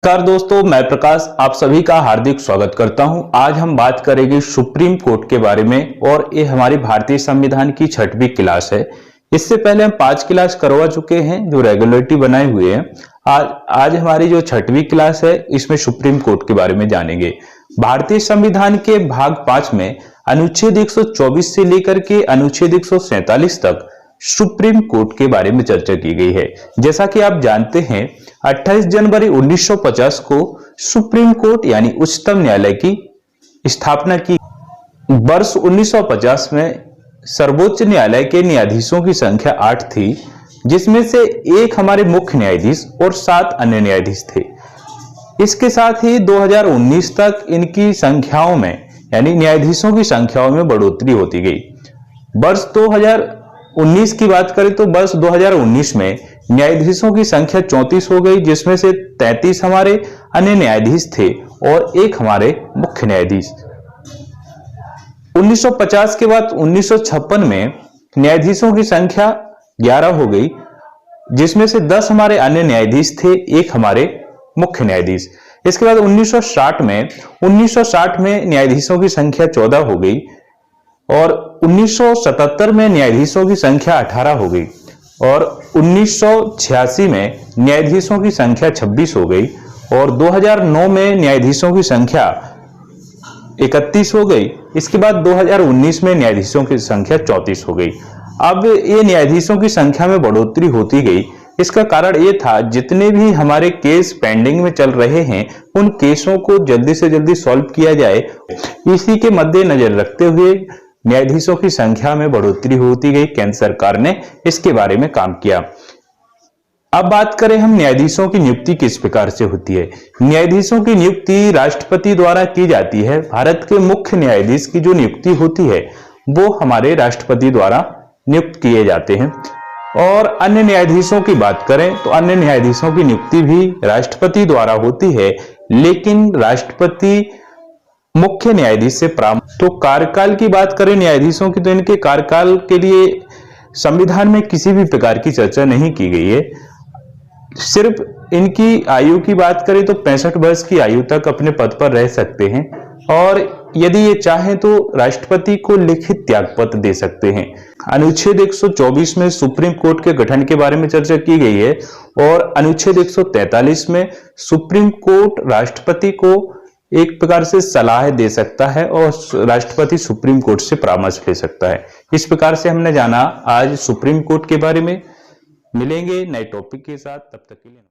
नमस्कार दोस्तों, मैं प्रकाश आप सभी का हार्दिक स्वागत करता हूं। आज हम बात करेंगे सुप्रीम कोर्ट के बारे में और ये हमारी भारतीय संविधान की 6वीं क्लास है। इससे पहले हम 5 क्लास करवा चुके हैं जो रेगुलेटरी बनाए हुए हैं। आज हमारी जो 6वीं क्लास है इसमें सुप्रीम कोर्ट के बारे में जानेंगे। भारतीय संविधान के भाग 5 में अनुच्छेद 124 से लेकर के अनुच्छेद 147 तक सुप्रीम कोर्ट के बारे में चर्चा की गई है। जैसा कि आप जानते हैं 28 जनवरी 1950 को सुप्रीम कोर्ट यानी उच्चतम न्यायालय की स्थापना की। वर्ष 1950 में सर्वोच्च न्यायालय के न्यायाधीशों की संख्या 8 थी, जिसमें से एक हमारे मुख्य न्यायाधीश और 7 अन्य न्यायाधीश थे। इसके साथ ही 2019 तक इनकी संख्याओं में यानी न्यायाधीशों की संख्याओं में बढ़ोतरी होती गई। वर्ष 2019 की बात करें तो वर्ष 2019 में न्यायाधीशों की संख्या 34 हो गई, जिसमें से 33 हमारे अन्य न्यायाधीश थे और एक हमारे मुख्य न्यायाधीश। 1950 के बाद 1956 में न्यायाधीशों की संख्या 11 हो गई, जिसमें से 10 हमारे अन्य न्यायाधीश थे, एक हमारे मुख्य न्यायाधीश। इसके बाद 1960 में न्यायाधीशों की संख्या 14 हो गई और 1977 में न्यायाधीशों की संख्या 18 हो गई और 1986 में न्यायाधीशों की संख्या 26 हो गई और 2009 में न्यायाधीशों की संख्या 31 हो गई। इसके बाद 2019 में न्यायाधीशों की संख्या 34 हो गई। अब ये न्यायाधीशों की संख्या में बढ़ोतरी होती गई। इसका कारण ये था जितने भी हमारे केस पेंडिंग में चल रहे हैं उन केसों को जल्दी से जल्दी सॉल्व किया जाए। इसी के मद्देनजर रखते हुए न्यायाधीशों की संख्या में बढ़ोतरी होती गई। केंद्र सरकार ने इसके बारे में काम किया। अब बात करें हम न्यायाधीशों की नियुक्ति किस प्रकार से होती है। न्यायाधीशों की नियुक्ति राष्ट्रपति द्वारा की जाती है। भारत के मुख्य न्यायाधीश की जो नियुक्ति होती है वो हमारे राष्ट्रपति द्वारा नियुक्त किए जाते हैं। और अन्य न्यायाधीशों की बात करें तो अन्य न्यायाधीशों की नियुक्ति भी राष्ट्रपति द्वारा होती है, लेकिन राष्ट्रपति मुख्य न्यायाधीश से प्राप्त। तो कार्यकाल की बात करें न्यायाधीशों की तो इनके कार्यकाल के लिए संविधान में किसी भी प्रकार की चर्चा नहीं की गई है। सिर्फ इनकी आयु की बात करें तो 65 वर्ष की आयु तक अपने पद पर रह सकते हैं और यदि ये चाहें तो राष्ट्रपति को लिखित त्यागपत्र दे सकते हैं। अनुच्छेद 124 में सुप्रीम कोर्ट के गठन के बारे में चर्चा की गई है और अनुच्छेद 143 में सुप्रीम कोर्ट राष्ट्रपति को एक प्रकार से सलाह दे सकता है और राष्ट्रपति सुप्रीम कोर्ट से परामर्श ले सकता है। इस प्रकार से हमने जाना आज सुप्रीम कोर्ट के बारे में। मिलेंगे नए टॉपिक के साथ, तब तक के लिए।